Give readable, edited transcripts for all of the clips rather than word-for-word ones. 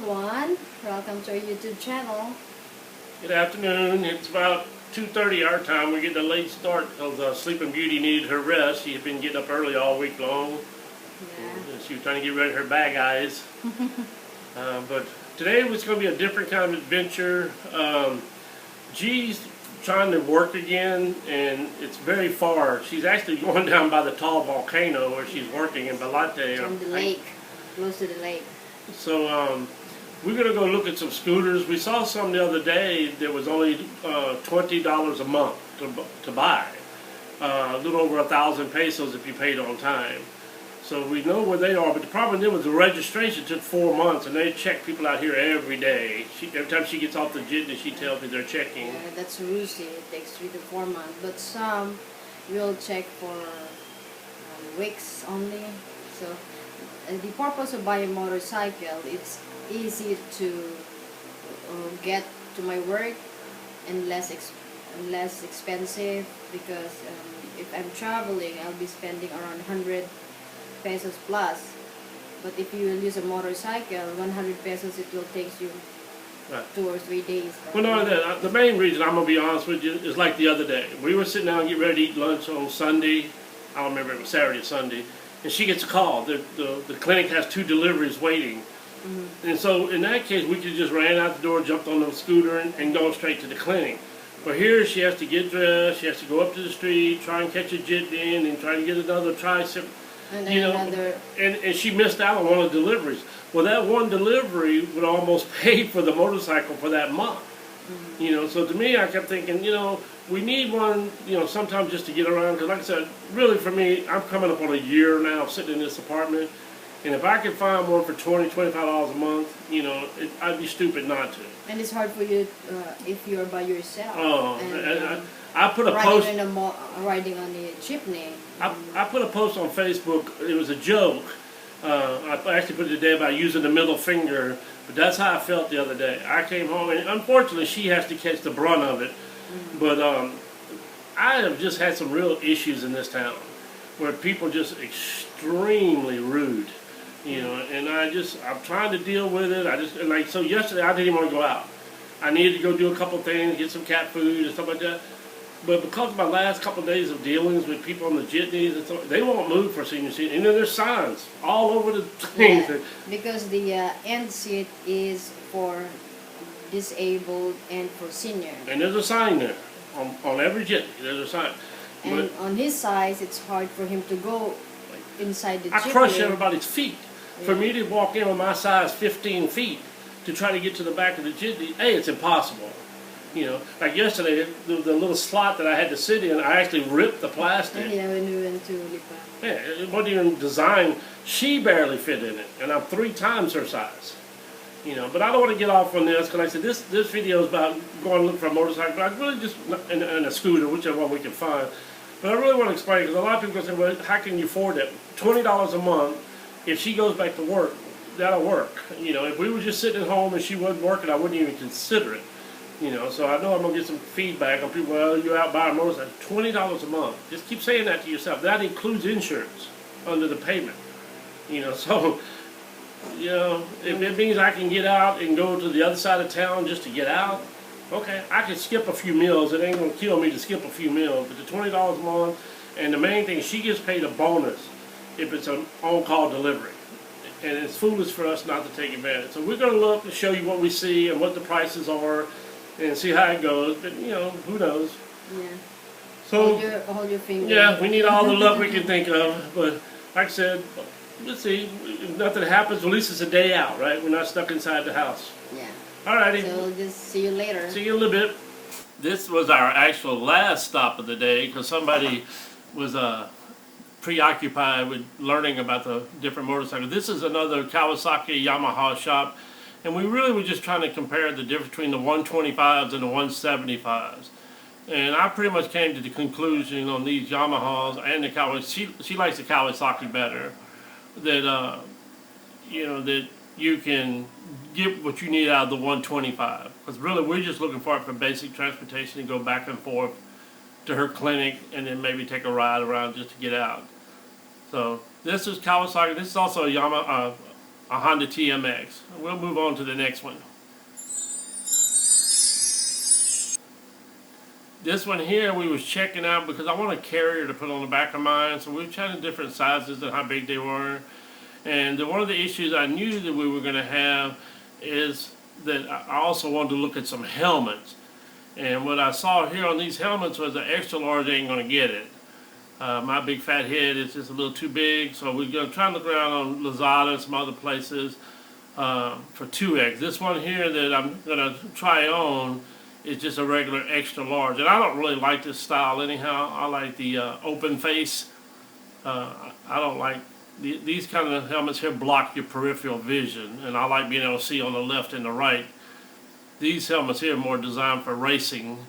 everyone. Welcome to our YouTube channel. Good afternoon. It's about 2:30 our time. We're getting a late start because Sleeping Beauty needed her rest. She had been getting up early all week long. Yeah. She was trying to get rid of her bag eyes. But today was going to be a different kind of adventure. G's trying to work again, and it's very far. She's actually going down by the tall volcano where she's working in Balate. On the lake, close to the lake. So we're going to go look at some scooters. We saw some the other day that was only $20 a month to buy. A little over 1,000 pesos if you paid on time. So we know where they are, but the problem then was the registration took 4 months, and they check people out here every day. Every time she gets off the jitney, she tells me they're checking. Yeah, that's Rusi. It takes 3 to 4 months, but some will check for weeks only. So the purpose of buying a motorcycle, it's easy to get to my work and less expensive because if I'm traveling, I'll be spending around 100 pesos plus. But if you will use a motorcycle, 100 pesos, it will take you Right. 2 or 3 days. Well, no, the main reason, I'm going to be honest with you, is like the other day. We were sitting down and getting ready to eat lunch on Sunday. I don't remember if it was Saturday or Sunday. And she gets a call. The clinic has 2 deliveries waiting. Mm-hmm. And so in that case, we could just ran out the door, jumped on the scooter, and go straight to the clinic. But here she has to get dressed, she has to go up to the street, try and catch a jitney, and then try to get another tricep. And then And she missed out on one of the deliveries. Well, that one delivery would almost pay for the motorcycle for that month. Mm-hmm. So to me, I kept thinking, we need one, sometimes just to get around. Because like I said, really for me, I'm coming up on a year now of sitting in this apartment. And if I could find one for $20, $25 a month, I'd be stupid not to. And it's hard for you if you're by yourself. Oh, and, I put a post. Riding on the jeepney. I put a post on Facebook. It was a joke. I actually put it today about using the middle finger, but that's how I felt the other day. I came home, and unfortunately, she has to catch the brunt of it. Mm-hmm. But I have just had some real issues in this town where people are just extremely rude. And I'm trying to deal with it. So yesterday I didn't even want to go out. I needed to go do a couple things, get some cat food and stuff like that. But because of my last couple of days of dealings with people on the jitneys and stuff, they won't move for senior seat. And then there's signs all over the things. Yeah, because the end seat is for disabled and for senior. And there's a sign there. On every jitney, there's a sign. And on his size, it's hard for him to go inside the jitney. I crush everybody's feet. Yeah. For me to walk in on my size 15 feet to try to get to the back of the jitney, it's impossible. Like yesterday, the little slot that I had to sit in, I actually ripped the plastic. Yeah, when we went to Lipa. Yeah, it wasn't even designed. She barely fit in it, and I'm 3 times her size. But I don't want to get off on this, because like I said, this video is about going to look for a motorcycle. I really just, and a scooter, whichever one we can find. But I really want to explain, because a lot of people say, well, how can you afford it? $20 a month. If she goes back to work, that'll work. If we were just sitting at home and she wasn't working, I wouldn't even consider it. So I know I'm going to get some feedback on people, well, you're out buying a motorcycle. $20 a month. Just keep saying that to yourself. That includes insurance under the payment. So, if it means I can get out and go to the other side of town just to get out, okay, I can skip a few meals. It ain't going to kill me to skip a few meals. But the $20 a month, and the main thing, she gets paid a bonus if it's an on-call delivery. And it's foolish for us not to take advantage. So we're going to look and show you what we see and what the prices are and see how it goes. But, who knows? Yeah. So, hold your finger. Yeah, we need all the luck we can think of. But like I said, let's see. If nothing happens, at least it's a day out, right? We're not stuck inside the house. Yeah. All righty. So we'll just see you later. See you in a little bit. This was our actual last stop of the day because somebody was preoccupied with learning about the different motorcycles. This is another Kawasaki Yamaha shop, and we really were just trying to compare the difference between the 125s and the 175s. And I pretty much came to the conclusion on these Yamahas and the Kawasaki, she likes the Kawasaki better, that that you can get what you need out of the 125. Because really we're just looking for it for basic transportation and go back and forth to her clinic and then maybe take a ride around just to get out. So this is Kawasaki. This is also a a Honda TMX. We'll move on to the next one. This one here we was checking out because I want a carrier to put on the back of mine, so we were trying different sizes and how big they were. And one of the issues I knew that we were going to have is that I also wanted to look at some helmets. And what I saw here on these helmets was an extra large ain't going to get it. My big fat head is just a little too big, so we're going to try and look around on Lazada and some other places for 2X. This one here that I'm going to try on is just a regular extra large. And I don't really like this style anyhow. I like the open face. I don't like these kind of helmets here block your peripheral vision, and I like being able to see on the left and the right. These helmets here are more designed for racing,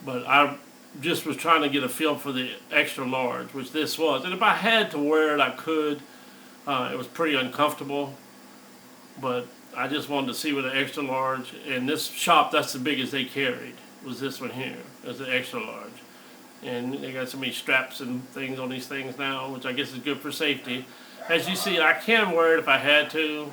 but I just was trying to get a feel for the extra large, which this was. And if I had to wear it, I could. It was pretty uncomfortable, but I just wanted to see what an extra large, and this shop, that's the biggest they carried, was this one here, as an extra large. And they got so many straps and things on these things now, which I guess is good for safety. As you see, I can wear it if I had to,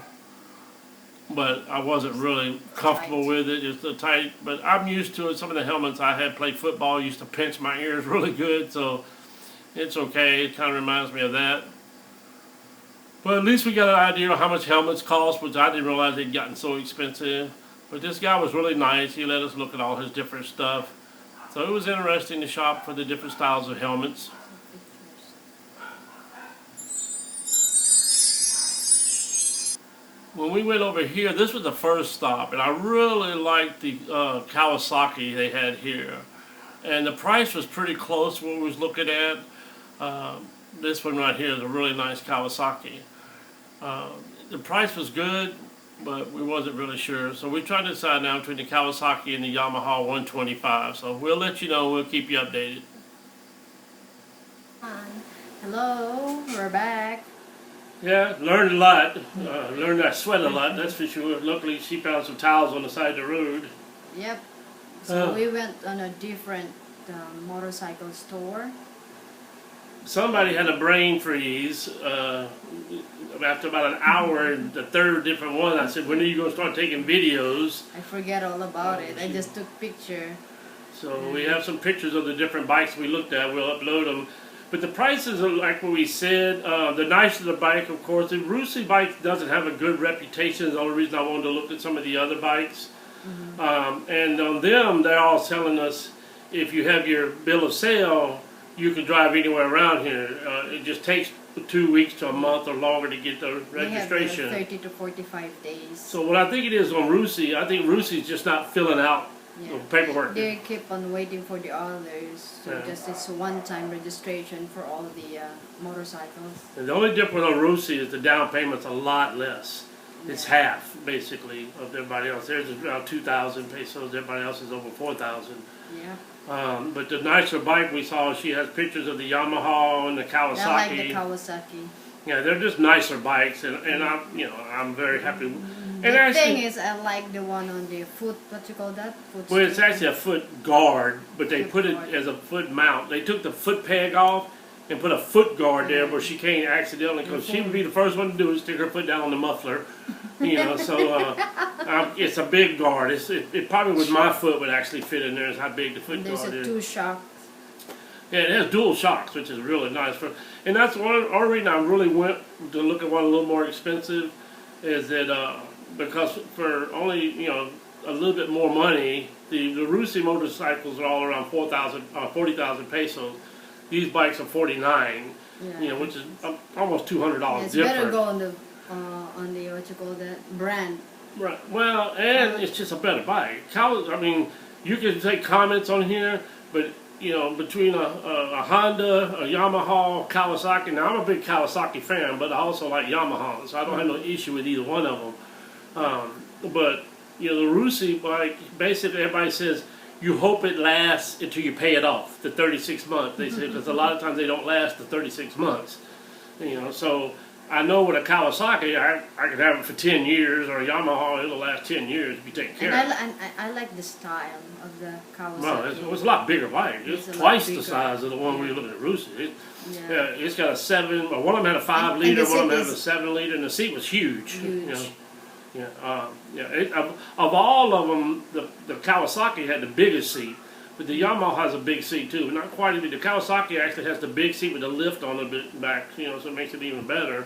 but I wasn't really comfortable with it. It's a tight, but I'm used to it. Some of the helmets I had played football used to pinch my ears really good, so it's okay. It kind of reminds me of that. But at least we got an idea of how much helmets cost, which I didn't realize they'd gotten so expensive. But this guy was really nice. He let us look at all his different stuff. So it was interesting to shop for the different styles of helmets. When we went over here, this was the first stop, and I really liked the Kawasaki they had here. And the price was pretty close to what we was looking at. This one right here is a really nice Kawasaki. The price was good, but we wasn't really sure. So we tried to decide now between the Kawasaki and the Yamaha 125. So we'll let you know, we'll keep you updated. Hello, we're back. Yeah, learned a lot. Learned I sweat a lot, that's for sure. Luckily she found some towels on the side of the road. Yep. So we went on a different motorcycle store. Somebody had a brain freeze after about an hour, and the third different one, I said, when are you going to start taking videos? I forget all about it. I just took picture. So we have some pictures of the different bikes we looked at. We'll upload them. But the prices are like what we said. The nicer the bike, of course. The Rusi bike doesn't have a good reputation. That's the only reason I wanted to look at some of the other bikes. Mm-hmm. And on them, they're all telling us if you have your bill of sale, you can drive anywhere around here. It just takes 2 weeks to a month or longer to get the registration. They have 30 to 45 days. So what I think it is on Rusi, I think Rusi's just not filling out the paperwork. They keep on waiting for the others. So just it's one-time registration for all the motorcycles. And the only difference on Rusi is the down payment's a lot less. It's half, basically, of everybody else. Theirs is around 2,000 pesos. Everybody else is over 4,000. Yeah. But the nicer bike we saw, she has pictures of the Yamaha and the Kawasaki. I like the Kawasaki. Yeah, they're just nicer bikes, and I'm very happy. The thing is, I like the one on the foot. What you call that? Well, it's actually a foot guard, but they put it as a foot mount. They took the foot peg off and put a foot guard there where she can't accidentally, because she would be the first one to do is stick her foot down on the muffler. So it's a big guard. It probably with my foot would actually fit in there. Is how big the foot guard is. There's a 2 shock. Yeah, it has dual shocks, which is really nice. And that's one reason I really went to look at one a little more expensive, is that because for only a little bit more money, the Rusi motorcycles are all around 40,000 pesos. These bikes are 49, which is almost $200 it's difference. Better go on the what you call that brand. Right. Well, and it's just a better bike. I mean, you can take comments on here, but between a Honda, a Yamaha, Kawasaki. Now I'm a big Kawasaki fan, but I also like Yamaha, so I don't have no issue with either one of them. But the Rusi bike, basically everybody says you hope it lasts until you pay it off, the 36 months. They say, because a lot of times they don't last the 36 months. So I know with a Kawasaki, I could have it for 10 years, or a Yamaha, it'll last 10 years if you take care of it. And I like the style of the Kawasaki. Well, it's a lot bigger bike. It's a lot twice the bigger. size of the one we were looking at Rusi. Yeah. It's got a 7, well, one of them had a 5 And liter, the one of them seat had a is 7 liter, and the seat was huge. huge. You know. Of all of them, the Kawasaki had the biggest seat, but the Yamaha has a big seat too. Not quite as big. The Kawasaki actually has the big seat with the lift on the back, you know, so it makes it even better.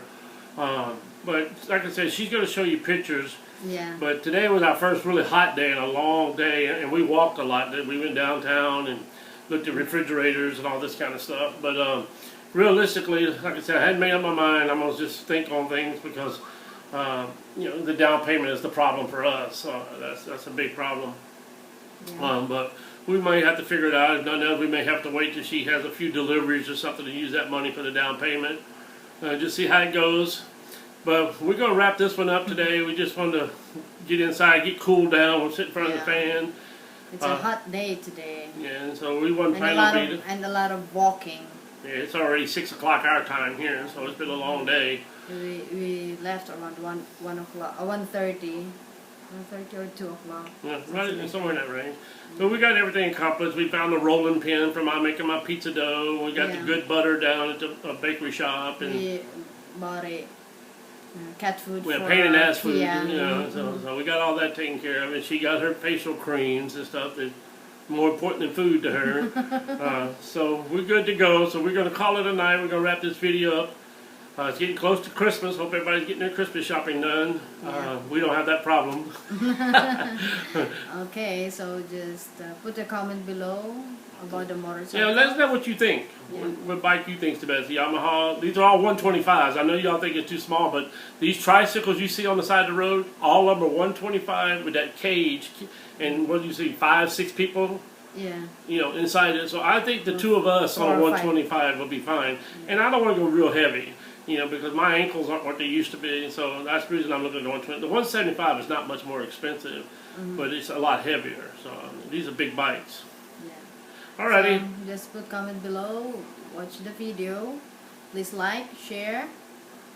But like I said, she's going to show you pictures. Yeah. But today was our first really hot day and a long day, and we walked a lot. We went downtown and looked at refrigerators and all this kind of stuff. But realistically, like I said, I hadn't made up my mind. I'm going to just think on things because you know, the down payment is the problem for us. That's a big problem. Yeah. But we may have to figure it out. If nothing else, we may have to wait till she has a few deliveries or something to use that money for the down payment. Just see how it goes. But we're going to wrap this one up today. We just wanted to get inside, get cooled down. We'll sit in front of the fan. It's a hot day today. Yeah, and so we wasn't And a planning lot to be and a lot of walking. Yeah, it's already 6 o'clock our time here, so it's been a long day. We left around 1 o'clock, 1:30 or 2 o'clock. Yeah, right, somewhere in that range. So we got everything accomplished. We found the rolling pin for making my pizza dough. We got the good butter down at the bakery shop, and we bought cat food. we for had pain in ass food. Kia. You know, so we got all that taken care of. And she got her facial creams and stuff that more important than food to her. So we're good to go. So we're going to call it a night. We're going to wrap this video up. It's getting close to Christmas. Hope everybody's getting their Christmas shopping done. We don't have that problem. Okay, so just put a comment below about the motorcycle. Yeah, let us know what you think. What bike you think's the best? The Yamaha. These are all 125s. I know y'all think it's too small, but these tricycles you see on the side of the road, all of them are 125 with that cage. And what do you see? 5, 6 people. Yeah. You know, inside it. So I think the two of us on a 125 will be fine. And I don't want to go real heavy. You know, because my ankles aren't what they used to be, so that's the reason I'm looking at the 120. The 175 is not much more expensive, but it's a lot heavier. So these are big bikes. Yeah. Alrighty. So, just put comment below. Watch the video. Please like, share.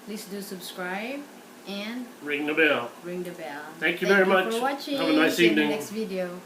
Please do subscribe and Ring the bell. ring the bell. Thank you very much. For watching. Have a nice See you in the evening. next video.